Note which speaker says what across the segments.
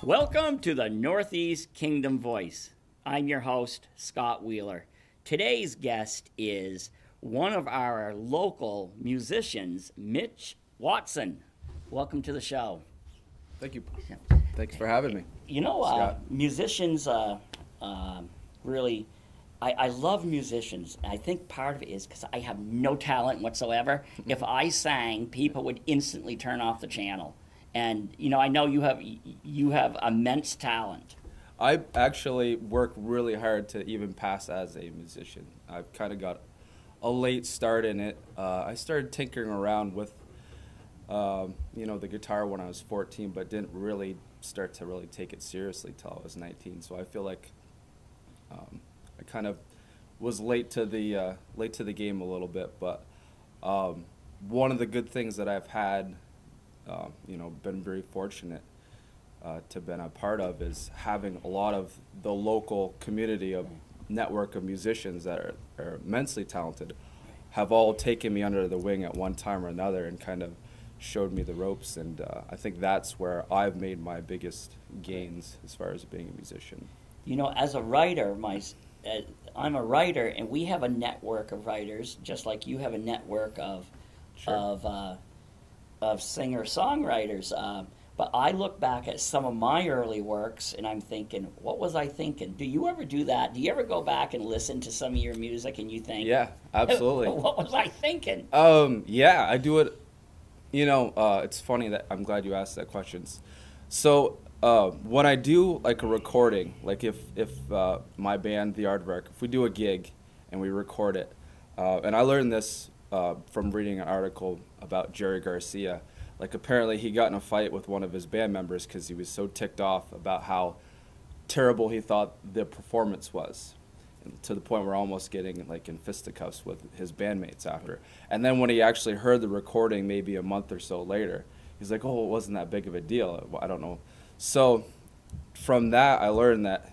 Speaker 1: Welcome to the Northeast Kingdom Voice. I'm your host, Scott Wheeler. Today's guest is one of our local musicians, Mitch Watson. Welcome to the show.
Speaker 2: Thank you. Thanks for having me.
Speaker 1: You know, musicians really, I love musicians. I think part of it is because I have no talent whatsoever. If I sang, people would instantly turn off the channel. And, you know, I know you have immense talent.
Speaker 2: I actually work really hard to even pass as a musician. I've kind of got a late start in it. I started tinkering around with, the guitar when I was 14, but didn't really start to really take it seriously till I was 19. So I feel like I kind of was late to the game a little bit. But one of the good things that I've had, been very fortunate to been a part of is having a lot of the local community of network of musicians that are immensely talented have all taken me under the wing at one time or another and kind of showed me the ropes, and I think that's where I've made my biggest gains as far as being a musician. You know, as a writer,
Speaker 1: I'm a writer, and we have a network of writers, just like you have a network of singer-songwriters. But I look back at some of my early works, and I'm thinking, what was I thinking? Do you ever do that? Do you ever go back and listen to some of your music and you think,
Speaker 2: yeah, absolutely.
Speaker 1: What was I thinking?
Speaker 2: Yeah, I do it. It's funny that I'm glad you asked that question. So when I do like a recording, like if my band, The Aardvark, if we do a gig and we record it, and I learned this from reading an article about Jerry Garcia. Like, apparently he got in a fight with one of his band members because he was so ticked off about how terrible he thought the performance was, to the point where almost getting like in fisticuffs with his bandmates after. And then when he actually heard the recording maybe a month or so later, he's like, oh, it wasn't that big of a deal. I don't know. So from that, I learned that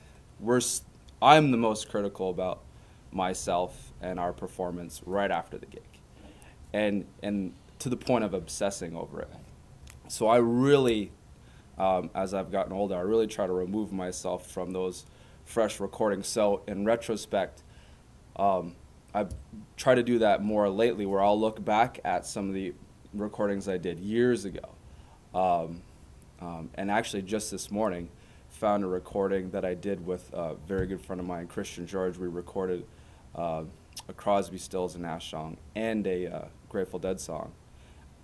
Speaker 2: I'm the most critical about myself and our performance right after the gig. And to the point of obsessing over it. So I really, as I've gotten older, I really try to remove myself from those fresh recordings. So in retrospect, I've tried to do that more lately, where I'll look back at some of the recordings I did years ago. And actually just this morning, found a recording that I did with a very good friend of mine, Christian George. We recorded a Crosby, Stills and Nash song and a Grateful Dead song.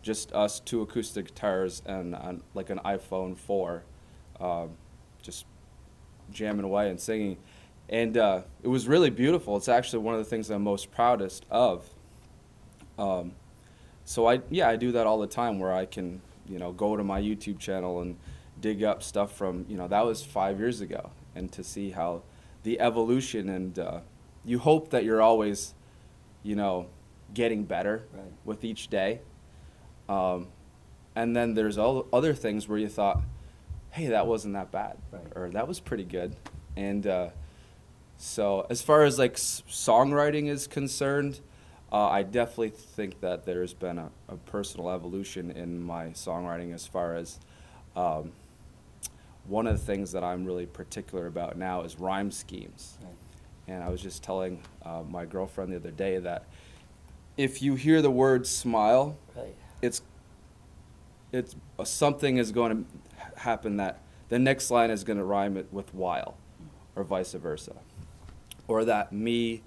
Speaker 2: Just us, two acoustic guitars and like an iPhone 4, just jamming away and singing. And it was really beautiful. It's actually one of the things I'm most proudest of. So I do that all the time, where I can, go to my YouTube channel and dig up stuff from, that was 5 years ago, and to see how the evolution, and you hope that you're always, getting better with each day. And then there's other things where you thought, hey, that wasn't that bad, or that was pretty good. And so as far as like songwriting is concerned, I definitely think that there's been a personal evolution in my songwriting, as far as one of the things that I'm really particular about now is rhyme schemes. And I was just telling my girlfriend the other day that if you hear the word smile, it's something is going to happen, that the next line is going to rhyme it with while, or vice versa. Or that me,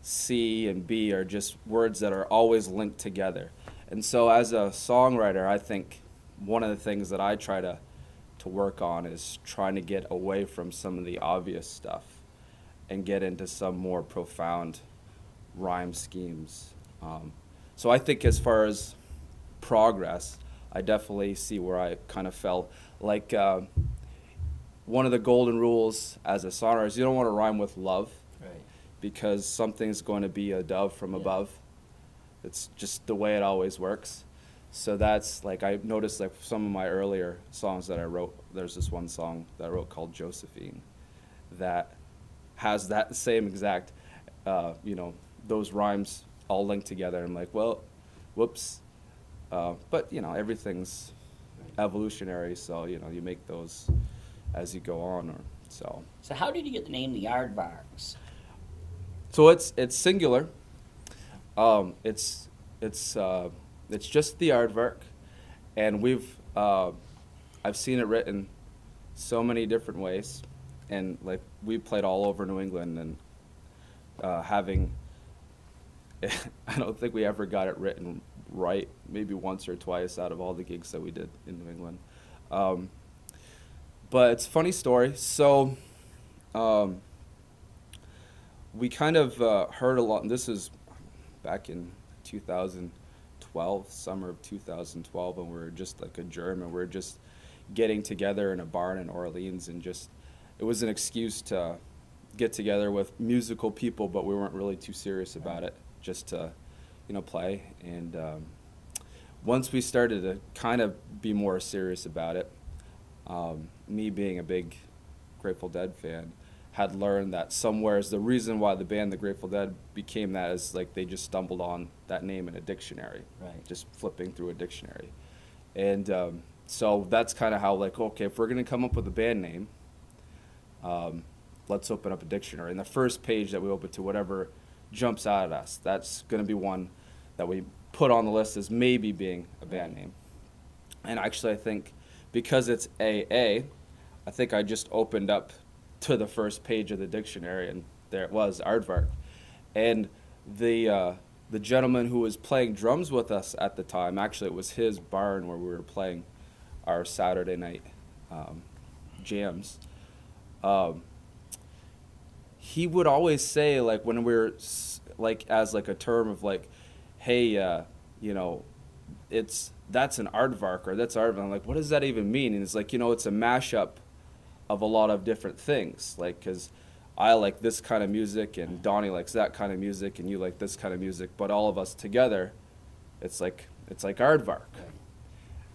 Speaker 2: see, and be are just words that are always linked together. And so as a songwriter, I think one of the things that I try to work on is trying to get away from some of the obvious stuff and get into some more profound rhyme schemes. So I think as far as progress, I definitely see where I kind of fell. Like one of the golden rules as a songwriter is you don't want to rhyme with love, because something's going to be a dove from above. It's just the way it always works. So that's like, I noticed like some of my earlier songs that I wrote, there's this one song that I wrote called Josephine that has that same exact, those rhymes all linked together. I'm like, well, whoops. But, everything's evolutionary, so, you make those as you go on.
Speaker 1: So how did you get the name the Aardvarks?
Speaker 2: So it's singular. It's just the aardvark, and I've seen it written so many different ways, and like we played all over New England, and having I don't think we ever got it written right, maybe once or twice out of all the gigs that we did in New England. But it's a funny story. So we kind of heard a lot, and this is back in 2012, summer of 2012, and we were just like a German. We were just getting together in a barn in Orleans, and it was an excuse to get together with musical people, but we weren't really too serious about it, just to, play. And once we started to kind of be more serious about it, me being a big Grateful Dead fan, had learned that somewhere's the reason why the band The Grateful Dead became that is like they just stumbled on that name in a dictionary,
Speaker 1: Right.
Speaker 2: just flipping through a dictionary. And so that's kind of how, like, okay, if we're going to come up with a band name, let's open up a dictionary. And the first page that we open to, whatever jumps out at us, that's going to be one that we put on the list as maybe being a band name. And actually, I think because it's AA, I think I just opened up to the first page of the dictionary, and there it was, Aardvark. And the gentleman who was playing drums with us at the time, actually it was his barn where we were playing our Saturday night jams. He would always say, like, when we were like as like a term of like, hey, that's an aardvark, or that's aardvark. I'm like, what does that even mean? And it's like, it's a mashup of a lot of different things, like, because I like this kind of music, and Donnie likes that kind of music, and you like this kind of music, but all of us together, it's like aardvark.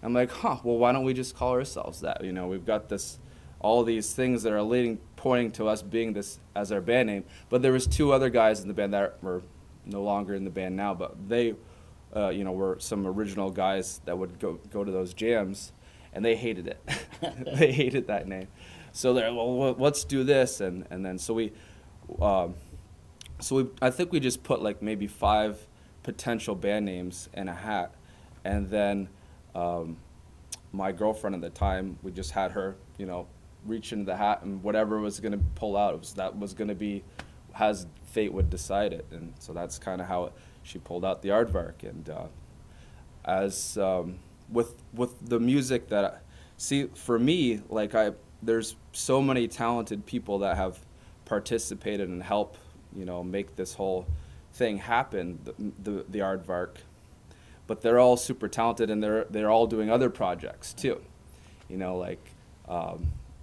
Speaker 2: I'm like, well, why don't we just call ourselves that? We've got all these things that are pointing to us being this as our band name. But there was two other guys in the band that were no longer in the band now, but they, were some original guys that would go to those jams, and they hated it. They hated that name. So they're, well, let's do this, and then I think we just put like maybe 5 potential band names in a hat, and then my girlfriend at the time, we just had her, reach into the hat, and whatever was going to pull out, that was going to be as fate would decide it. And so that's kind of how she pulled out the aardvark. And as with the music for me, like there's so many talented people that have participated and helped, make this whole thing happen, the aardvark. But they're all super talented, and they're all doing other projects too. Like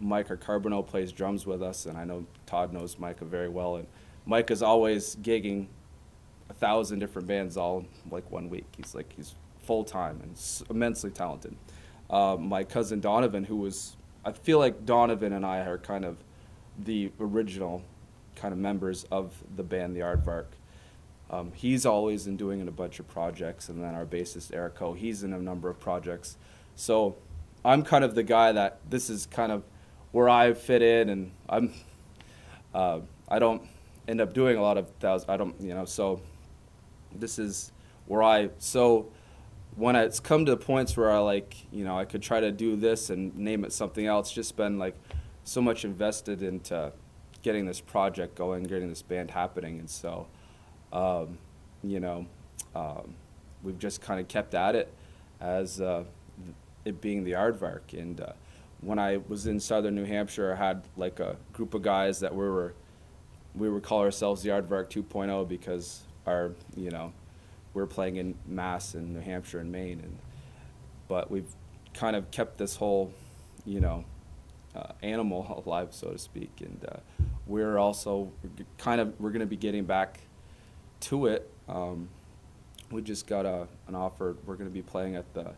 Speaker 2: Micah Carbonell plays drums with us, and I know Todd knows Micah very well. And Micah's always gigging 1,000 different bands all like 1 week. He's full time and immensely talented. My cousin Donovan, I feel like Donovan and I are kind of the original kind of members of the band, the Aardvark. He's always in doing a bunch of projects, and then our bassist Erico, he's in a number of projects. So I'm kind of the guy that this is kind of where I fit in, and I don't end up doing a lot of thousands. I don't, so this is where so when it's come to the points where I could try to do this and name it something else, just been like so much invested into getting this project going, getting this band happening. And so, we've just kind of kept at it as it being the Aardvark. And when I was in southern New Hampshire, I had like a group of guys that we would call ourselves the Aardvark 2.0 because we're playing in Mass and New Hampshire and Maine, but we've kind of kept this whole, animal alive, so to speak. And we're going to be getting back to it we just got an offer. We're going to be playing at the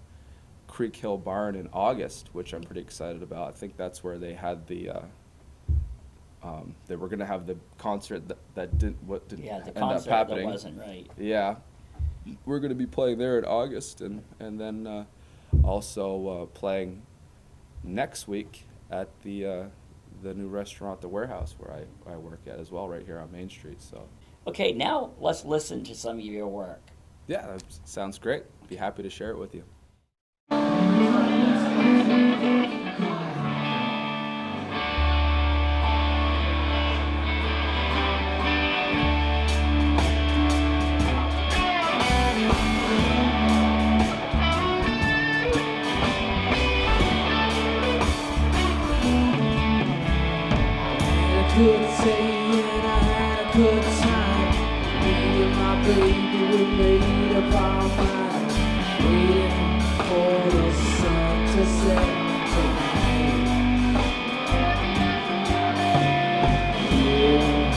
Speaker 2: Creek Hill Barn in August, which I'm pretty excited about. I think that's where they had the they were going to have the concert that didn't
Speaker 1: Yeah, the
Speaker 2: end up
Speaker 1: concert that
Speaker 2: happening.
Speaker 1: wasn't right.
Speaker 2: Yeah, we're going to be playing there in August, and then also playing next week at the new restaurant, the Warehouse, where I work at as well, right here on Main Street. So
Speaker 1: Okay, now let's listen to some of your work.
Speaker 2: yeah, that sounds great. Be happy to share it with you.
Speaker 3: Good day and I had a good time. Me and my baby, we made up our mind. Waiting for the sun to set tonight. Yeah,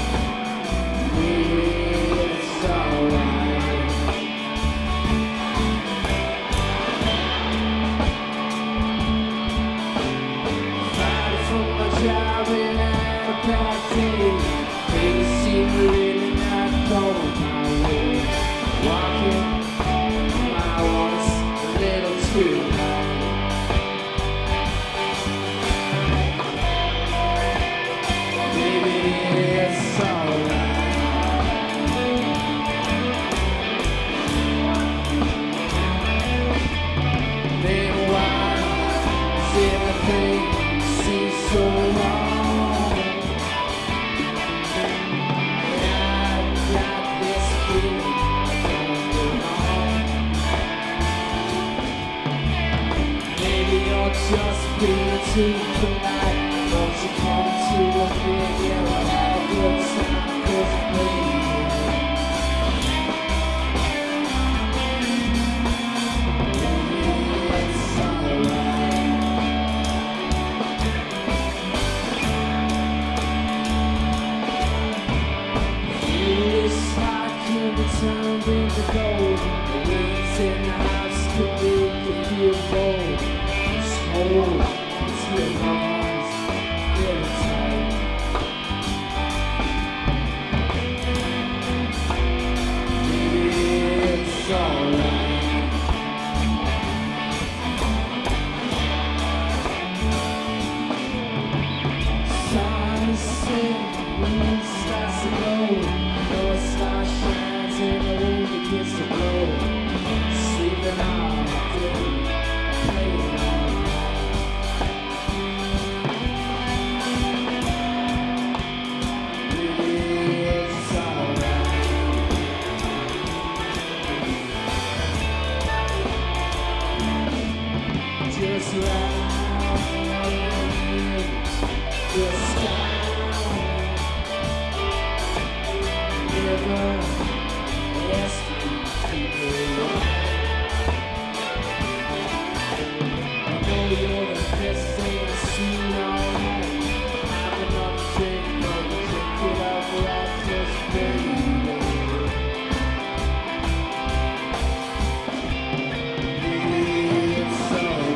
Speaker 3: it's alright. Fighting for my job and they seem really not going my way. Walking my once a little too high. Maybe it's alright. Meanwhile, everything seems so wrong. Just being too polite. Won't you come to a big and we'll have a good time? 'Cause baby, it's alright. Feels like you've been turned into gold. The winds in the house could make you feel bold. Hold onto your arms, very tight. It's alright. Sun sets, moon starts to glow. No star shines and the wind begins to blow. Sleeping all day, playing all night. Just right the sky. Never ask me to go. I know you're the best thing I've seen all night. I'm another drink, but we can't get out right, 'cause baby, it's alright.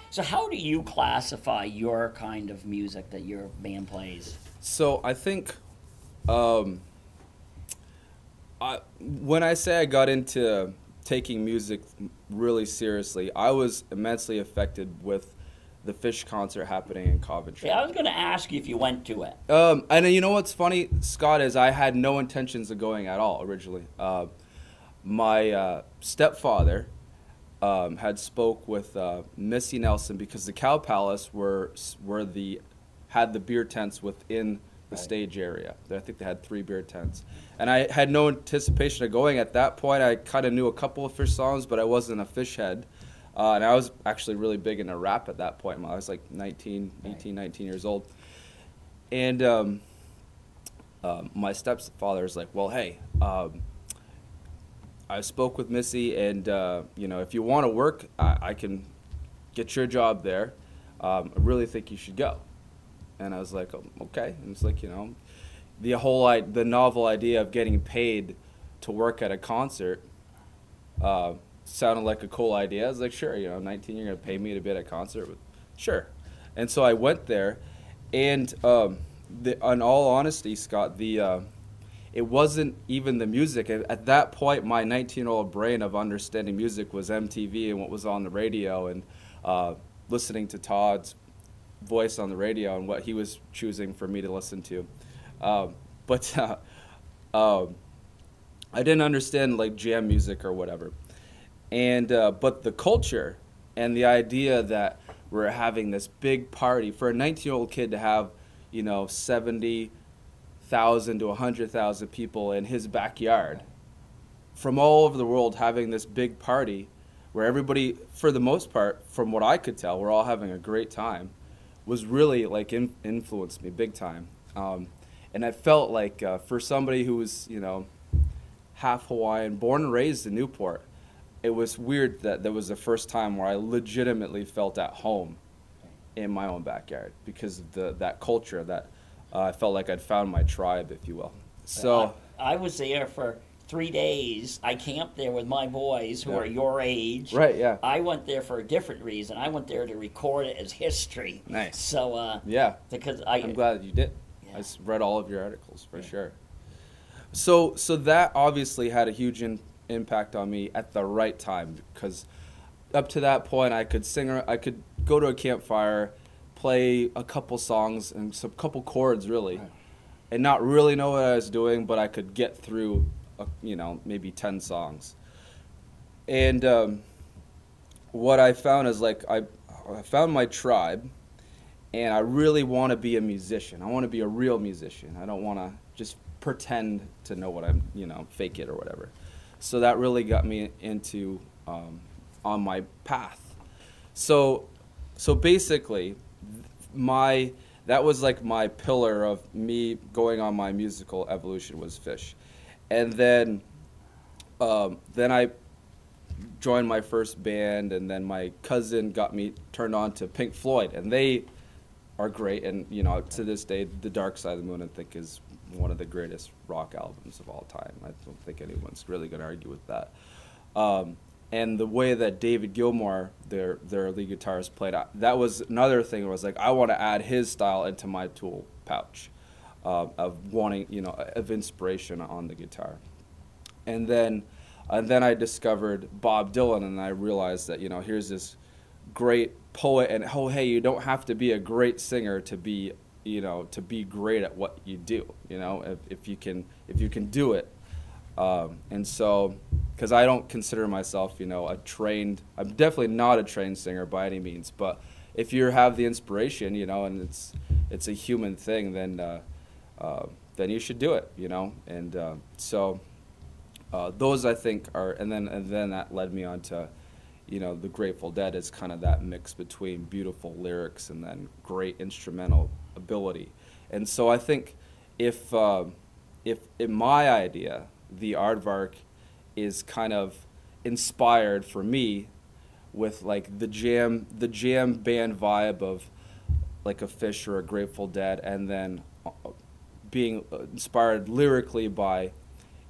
Speaker 1: So how do you classify your kind of music that your band plays?
Speaker 2: So I think When I say I got into taking music really seriously, I was immensely affected with the Fish concert happening in Coventry.
Speaker 1: Yeah, I was going to ask you if you went to it.
Speaker 2: And you know what's funny, Scott, is I had no intentions of going at all originally. My stepfather had spoke with Missy Nelson because the Cow Palace had the beer tents within the stage area. I think they had 3 beer tents. And I had no anticipation of going at that point. I kind of knew a couple of Fish songs, but I wasn't a Fish head. And I was actually really big into rap at that point. I was like 19 years old. And my stepfather was like, well, hey, I spoke with Missy, and, if you want to work, I can get your job there. I really think you should go. And I was like, oh, okay. And it's like, the novel idea of getting paid to work at a concert sounded like a cool idea. I was like, sure, 19, you're going to pay me to be at a concert? Sure. And so I went there, and in all honesty, Scott, it wasn't even the music. At that point, my 19-year-old brain of understanding music was MTV and what was on the radio, and listening to Todd's voice on the radio and what he was choosing for me to listen to. But I didn't understand like jam music or whatever. And but the culture and the idea that we're having this big party for a 19-year-old kid to have, 70,000 to 100,000 people in his backyard from all over the world having this big party where everybody, for the most part, from what I could tell, we're all having a great time, was really like influenced me big time. And I felt like for somebody who was, half Hawaiian, born and raised in Newport, it was weird that there was the first time where I legitimately felt at home in my own backyard because of that culture that I felt like I'd found my tribe, if you will. So
Speaker 1: I was there for 3 days. I camped there with my boys who are your age.
Speaker 2: Right, yeah.
Speaker 1: I went there for a different reason. I went there to record it as history.
Speaker 2: Nice.
Speaker 1: So,
Speaker 2: yeah.
Speaker 1: Because
Speaker 2: I'm glad you did.
Speaker 1: Yeah.
Speaker 2: I read all of your articles, for sure. So that obviously had a huge impact on me at the right time, because up to that point I could go to a campfire, play a couple songs and some couple chords really, and not really know what I was doing, but I could get through, maybe 10 songs. And what I found is like I found my tribe, and I really want to be a musician. I want to be a real musician. I don't want to just pretend to know what I'm, fake it or whatever. So that really got me into on my path. So basically, that was like my pillar of me going on my musical evolution was Fish, and then I joined my first band, and then my cousin got me turned on to Pink Floyd, and they are great. And to this day, The Dark Side of the Moon I think is one of the greatest rock albums of all time. I don't think anyone's really going to argue with that. And the way that David Gilmour, their lead guitarist, played, that was another thing. It was like, I want to add his style into my tool pouch of wanting, of inspiration on the guitar. And then I discovered Bob Dylan, and I realized that, realized this great poet, and hey, you don't have to be a great singer to be great at what you do, if you can do it. And so, because I don't consider myself, I'm definitely not a trained singer by any means, but if you have the inspiration, and it's a human thing, then you should do it, and so those I think are, and then that led me on to, the Grateful Dead is kind of that mix between beautiful lyrics and then great instrumental ability. And so I think if in my idea, the aardvark is kind of inspired for me with like the jam band vibe of like a Fish or a Grateful Dead, and then being inspired lyrically by,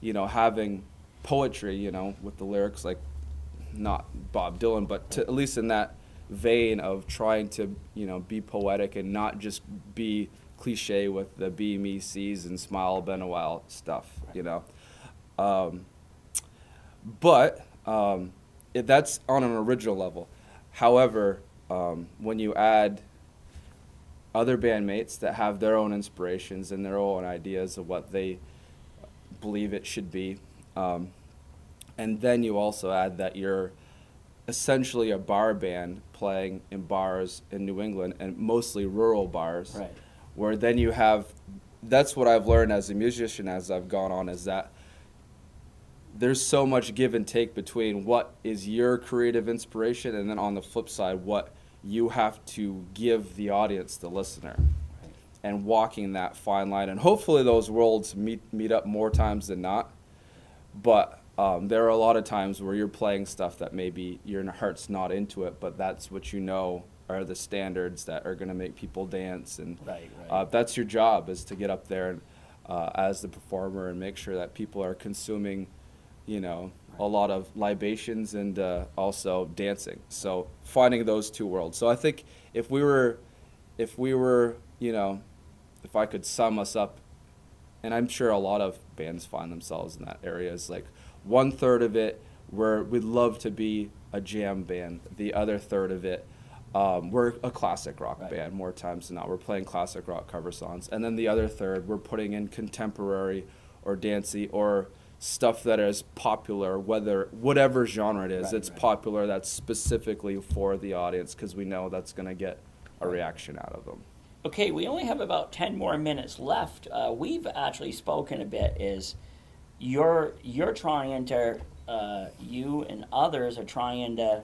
Speaker 2: having poetry, with the lyrics like not Bob Dylan, but at least in that vein of trying to, be poetic and not just be cliche with the be me sees and smile been a while stuff, Um, but that's on an original level. However, when you add other bandmates that have their own inspirations and their own ideas of what they believe it should be, and then you also add that you're essentially a bar band playing in bars in New England, and mostly rural bars,
Speaker 1: Right.
Speaker 2: where then you have, that's what I've learned as a musician as I've gone on, is that there's so much give and take between what is your creative inspiration and then on the flip side what you have to give the audience, the listener, and walking that fine line. And hopefully those worlds meet up more times than not. But there are a lot of times where you're playing stuff that maybe your heart's not into it, but that's what you know are the standards that are going to make people dance. And
Speaker 1: Right.
Speaker 2: that's your job, is to get up there and, as the performer, and make sure that people are consuming, a lot of libations and also dancing. So finding those two worlds. So I think if we were, if I could sum us up, and I'm sure a lot of bands find themselves in that area, is like 1/3 of it where we'd love to be a jam band. The other third of it, we're a classic rock band more times than not. We're playing classic rock cover songs. And then the other third, we're putting in contemporary or dancey or stuff that is popular, whatever genre it is, it's popular, that's specifically for the audience, because we know that's going to get a reaction out of them.
Speaker 1: Okay, we only have about 10 more minutes left. We've actually spoken a bit. Is you're trying to, you and others are trying to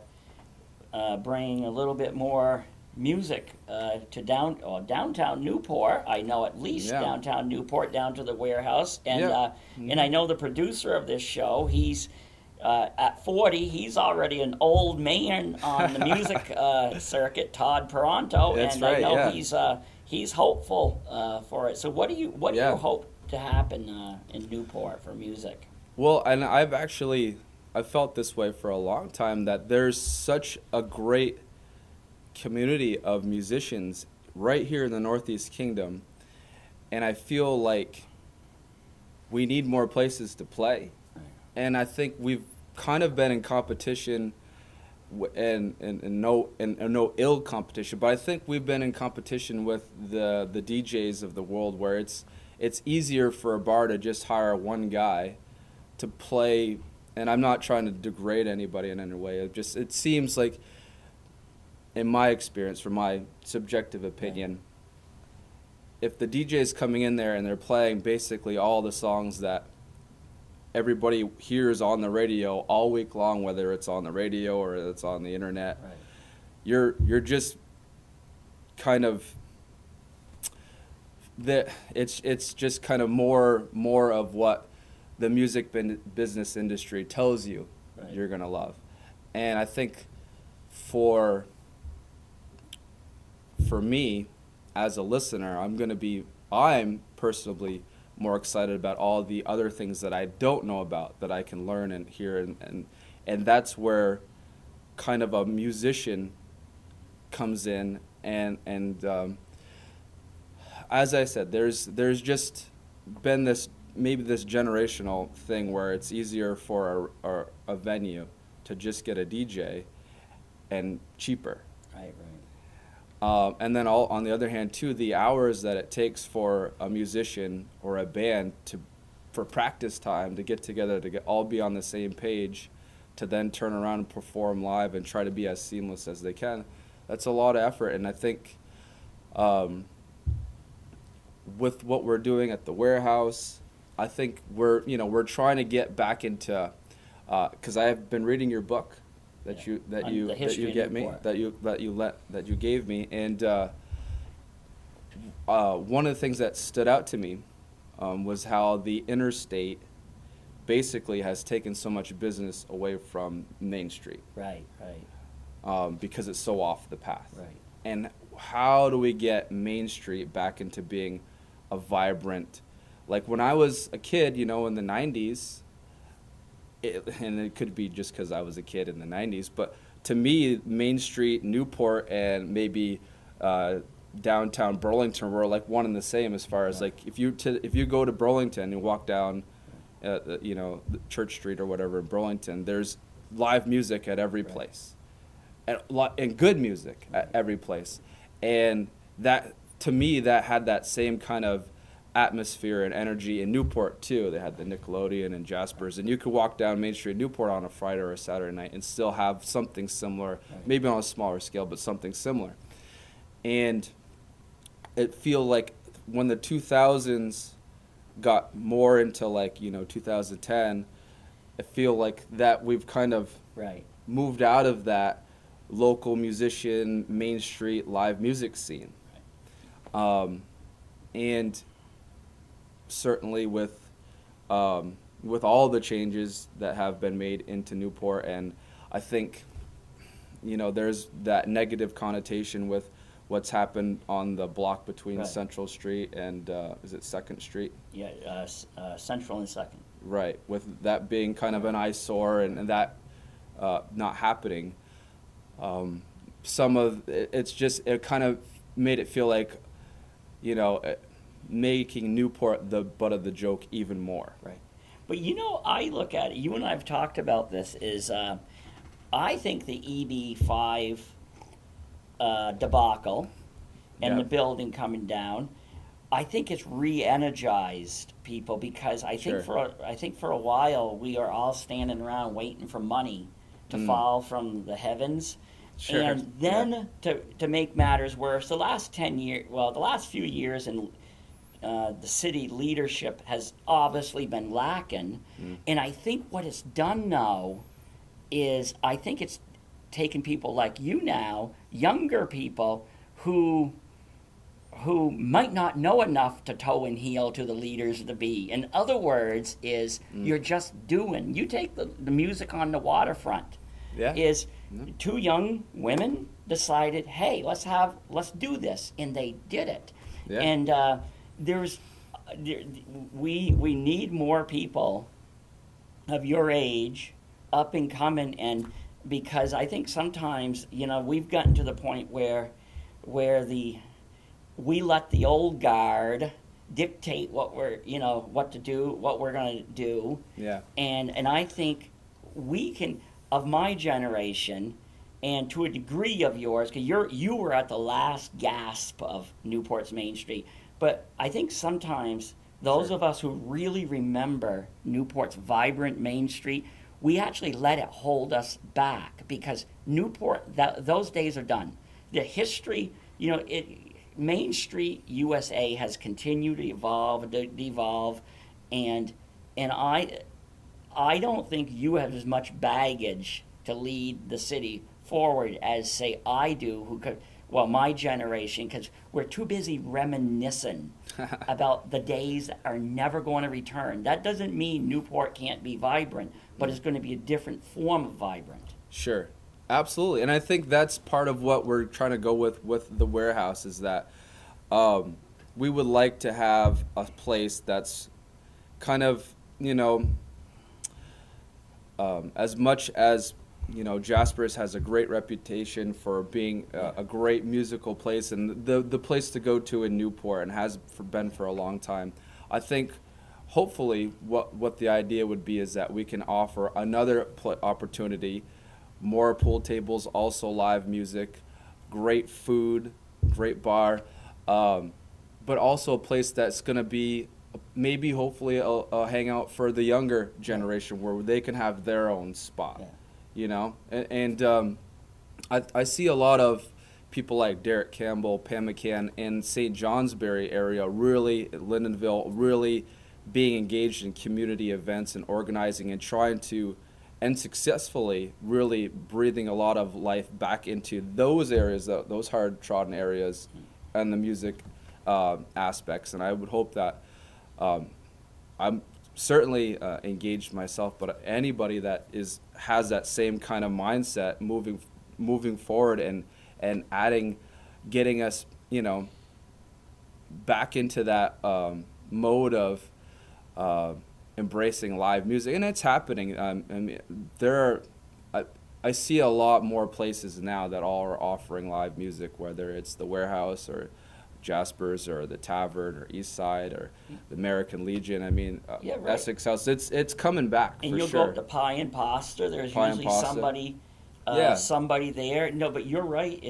Speaker 1: bring a little bit more music to downtown Newport. I know at least downtown Newport, down to the warehouse, and and I know the producer of this show. He's at 40, he's already an old man on the music circuit, Todd Peranto,
Speaker 2: That's
Speaker 1: and
Speaker 2: right,
Speaker 1: I know he's hopeful for it. So what do you hope to happen in Newport for music?
Speaker 2: Well, and I've felt this way for a long time, that there's such a great community of musicians right here in the Northeast Kingdom, and I feel like we need more places to play. And I think we've kind of been in competition, and no ill competition, but I think we've been in competition with the DJs of the world, where it's easier for a bar to just hire one guy to play. And I'm not trying to degrade anybody in any way. It seems like, in my experience, from my subjective opinion, if the DJ is coming in there and they're playing basically all the songs that everybody hears on the radio all week long, whether it's on the radio or it's on the internet, you're just kind of it's just kind of more of what the music business industry tells you you're gonna love. And I think for me as a listener, I'm personally more excited about all the other things that I don't know about, that I can learn and hear, and that's where kind of a musician comes in, and as I said, there's just been this generational thing where it's easier for a venue to just get a DJ and cheaper.
Speaker 1: Right.
Speaker 2: And then on the other hand, too, the hours that it takes for a musician or a band for practice time to get together, to all be on the same page, to then turn around and perform live and try to be as seamless as they can, that's a lot of effort. And I think with what we're doing at the warehouse, I think we're trying to get back into, because I have been reading your book that you gave me, and one of the things that stood out to me was how the interstate basically has taken so much business away from Main Street.
Speaker 1: Right.
Speaker 2: Because it's so off the path.
Speaker 1: Right.
Speaker 2: And how do we get Main Street back into being a vibrant, like when I was a kid, in the 90s, and it could be just because I was a kid in the 90s, but to me, Main Street, Newport, and maybe downtown Burlington were like one and the same, as far as like if you go to Burlington and walk down you know, Church Street or whatever in Burlington, there's live music at every place, and good music at every place, and that, to me, that had that same kind of atmosphere and energy in Newport too. They had the Nickelodeon and Jasper's, and you could walk down Main Street Newport on a Friday or a Saturday night and still have something similar, maybe on a smaller scale, but something similar. And it feel like when the 2000s got more into, like, you know, 2010, I feel like that we've kind of moved out of that local musician, Main Street live music scene. And certainly with all the changes that have been made into Newport, and I think, you know, there's that negative connotation with what's happened on the block between Central Street and is it 2nd Street?
Speaker 1: Yeah, Central and 2nd.
Speaker 2: Right, with that being kind of an eyesore and that not happening. Some of it's just, it kind of made it feel like, you know, making Newport the butt of the joke even more.
Speaker 1: Right. But, you know, I look at it, you and I have talked about this, is I think the EB5 debacle and the building coming down, I think it's re-energized people, because I think for a while we are all standing around waiting for money to fall from the heavens.
Speaker 2: Sure.
Speaker 1: And then to make matters worse, the last few years in the city leadership has obviously been lacking. And I think what it's done now is, I think it's taken people like you now, younger people who might not know enough to toe and heel to the leaders of the B. In other words, is you're just doing. You take the music on the waterfront. Two young women decided, hey, let's do this, and they did it.
Speaker 2: Yeah.
Speaker 1: And we need more people of your age, up and coming, and because I think sometimes, you know, we've gotten to the point where we let the old guard dictate what to do, what we're going to do.
Speaker 2: Yeah.
Speaker 1: And I think we can, of my generation, and to a degree of yours, because you were at the last gasp of Newport's Main Street, but I think sometimes those of us who really remember Newport's vibrant Main Street, we actually let it hold us back, because Newport, those days are done. The history, you know, Main Street USA has continued to evolve, devolve, and I don't think you have as much baggage to lead the city forward as, say, I do, my generation, because we're too busy reminiscing about the days that are never going to return. That doesn't mean Newport can't be vibrant, but it's going to be a different form of vibrant.
Speaker 2: Sure, absolutely. And I think that's part of what we're trying to go with the warehouse, is that we would like to have a place that's kind of, you know, as much as, you know, Jasper's has a great reputation for being a great musical place and the place to go to in Newport, and has been for a long time. I think hopefully what the idea would be is that we can offer another opportunity, more pool tables, also live music, great food, great bar, but also a place that's going to be maybe hopefully a hangout for the younger generation, where they can have their own spot. You know, and I see a lot of people like Derek Campbell, Pam McCann in St. Johnsbury area, really, Lindenville, really being engaged in community events and organizing and trying to, and successfully, really breathing a lot of life back into those areas, those hard-trodden areas, and the music aspects. And I would hope that I'm certainly engaged myself, but anybody that has that same kind of mindset moving forward and adding, getting us, you know, back into that mode of embracing live music, and it's happening. I mean, I see a lot more places now that all are offering live music, whether it's the Warehouse or Jasper's or the Tavern or East Side or the American Legion. I mean,
Speaker 1: Yeah, right.
Speaker 2: Essex House. It's coming back
Speaker 1: And
Speaker 2: for
Speaker 1: you'll
Speaker 2: sure.
Speaker 1: go up to Pie and Pasta. There's
Speaker 2: Pie and
Speaker 1: usually
Speaker 2: Pasta.
Speaker 1: somebody,
Speaker 2: Yeah.
Speaker 1: somebody there. No, but you're right.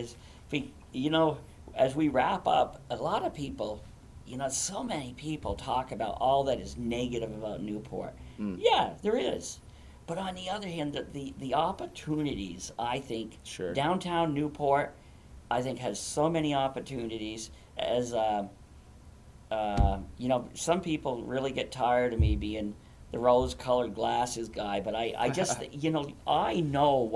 Speaker 1: You know, as we wrap up, a lot of people, you know, so many people talk about all that is negative about Newport. Yeah, there is. But on the other hand, the opportunities, I think,
Speaker 2: Sure.
Speaker 1: downtown Newport, I think, has so many opportunities. As you know, some people really get tired of me being the rose-colored glasses guy, but I just, you know, I know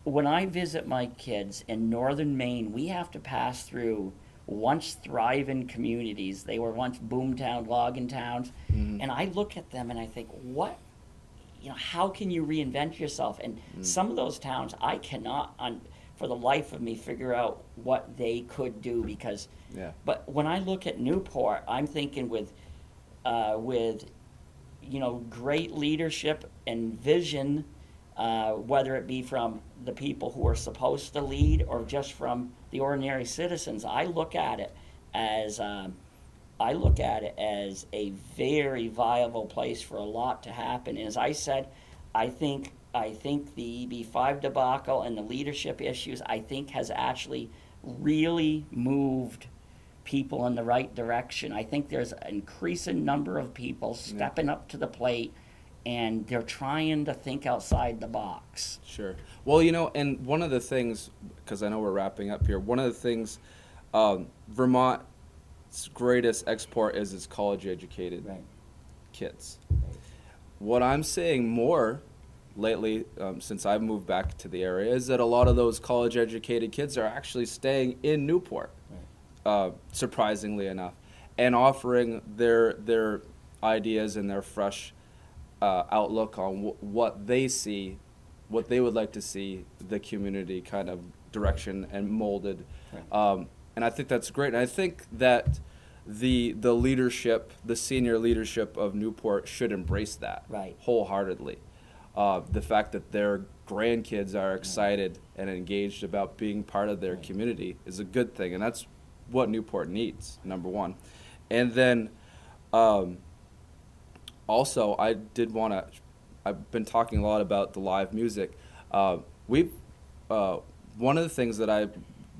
Speaker 1: when I visit my kids in northern Maine, we have to pass through once thriving communities. They were once boomtown, logging towns, and I look at them and I think, what, you know, how can you reinvent yourself? And some of those towns, I cannot, for the life of me, figure out what they could do because.
Speaker 2: Yeah.
Speaker 1: But when I look at Newport, I'm thinking with you know, great leadership and vision, whether it be from the people who are supposed to lead or just from the ordinary citizens. I look at it as a very viable place for a lot to happen. And as I said, I think the EB5 debacle and the leadership issues, I think, has actually really moved people in the right direction. I think there's an increasing number of people stepping up to the plate, and they're trying to think outside the box.
Speaker 2: Sure. Well, you know, and one of the things, because I know we're wrapping up here, one of the things, Vermont's greatest export is its college-educated kids.
Speaker 1: Right.
Speaker 2: What I'm seeing more lately, since I've moved back to the area, is that a lot of those college-educated kids are actually staying in Newport, surprisingly enough, and offering their ideas and their fresh outlook on what they see, what they would like to see the community kind of direction and molded. Right. And I think that's great. And I think that the leadership, the senior leadership of Newport should embrace that wholeheartedly. The fact that their grandkids are excited and engaged about being part of their community is a good thing, and that's what Newport needs, number one. And then also, I've been talking a lot about the live music. One of the things that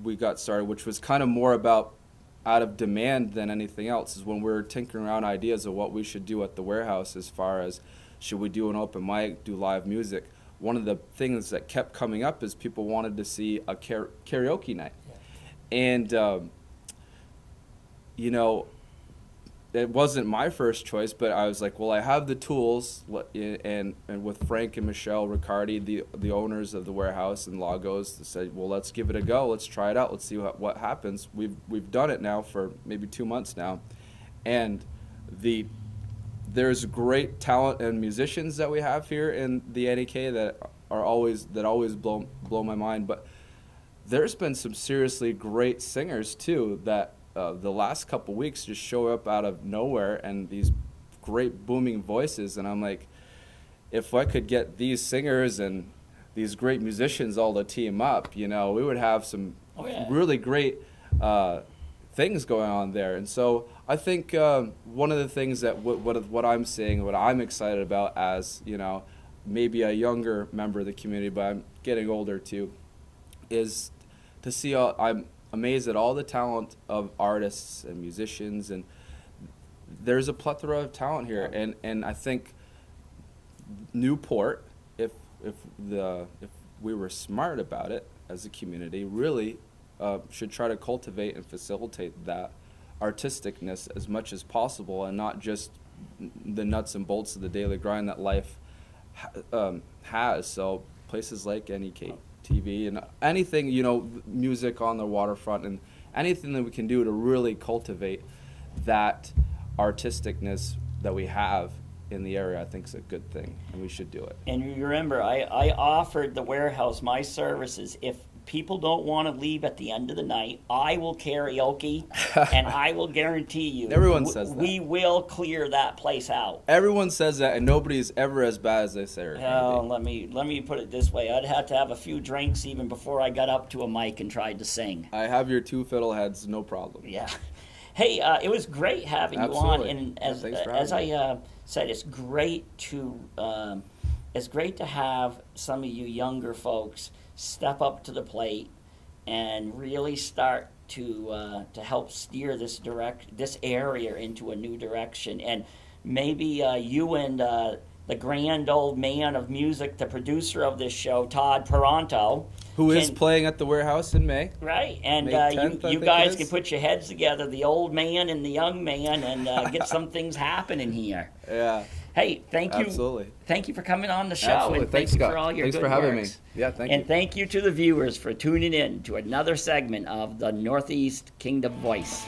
Speaker 2: we got started, which was kind of more about out of demand than anything else, is when we were tinkering around ideas of what we should do at the warehouse as far as should we do an open mic, do live music. One of the things that kept coming up is people wanted to see a karaoke night. Yeah. And, you know, it wasn't my first choice, but I was like, well, I have the tools, and with Frank and Michelle Riccardi, the owners of the warehouse and Lagos, they said, well, let's give it a go, let's try it out, let's see what happens. We've done it now for maybe 2 months now, and there's great talent and musicians that we have here in the NEK that always blow my mind, but there's been some seriously great singers too that the last couple weeks just show up out of nowhere, and these great booming voices, and I'm like, if I could get these singers and these great musicians all to team up, you know, we would have some really great things going on there. And so I think one of the things that what I'm seeing, what I'm excited about as, you know, maybe a younger member of the community, but I'm getting older too, is to see I'm amazed at all the talent of artists and musicians, and there's a plethora of talent here, and I think Newport, if we were smart about it as a community, really should try to cultivate and facilitate that artisticness as much as possible, and not just the nuts and bolts of the daily grind that life has. So places like NEK TV and anything, you know, music on the waterfront, and anything that we can do to really cultivate that artisticness that we have in the area, I think is a good thing, and we should do it.
Speaker 1: And you remember, I offered the warehouse my services if people don't want to leave at the end of the night, I will karaoke, and I will guarantee you,
Speaker 2: Everyone says that.
Speaker 1: we will clear that place out.
Speaker 2: Everyone says that, and nobody's ever as bad as they say.
Speaker 1: Oh, let me put it this way: I'd have to have a few drinks even before I got up to a mic and tried to sing.
Speaker 2: I have your 2 fiddleheads, no problem.
Speaker 1: Yeah. Hey, it was great having
Speaker 2: Absolutely.
Speaker 1: you on, and
Speaker 2: Yeah,
Speaker 1: as I said, it's great to have some of you younger folks step up to the plate and really start to help steer this area into a new direction. And maybe you and the grand old man of music, the producer of this show, Todd Peranto,
Speaker 2: Who is playing at the warehouse in May.
Speaker 1: right? And
Speaker 2: May 10th,
Speaker 1: you
Speaker 2: I
Speaker 1: guys
Speaker 2: think it
Speaker 1: can
Speaker 2: is.
Speaker 1: put your heads together, the old man and the young man, and get some things happening here.
Speaker 2: Yeah,
Speaker 1: Hey, thank you.
Speaker 2: absolutely.
Speaker 1: Thank you for coming on the show.
Speaker 2: Absolutely.
Speaker 1: And
Speaker 2: Thanks,
Speaker 1: thank you
Speaker 2: Scott.
Speaker 1: for all your
Speaker 2: Thanks
Speaker 1: good
Speaker 2: for having
Speaker 1: works.
Speaker 2: me. Yeah, thank
Speaker 1: And
Speaker 2: you.
Speaker 1: thank you to the viewers for tuning in to another segment of the Northeast Kingdom Voice.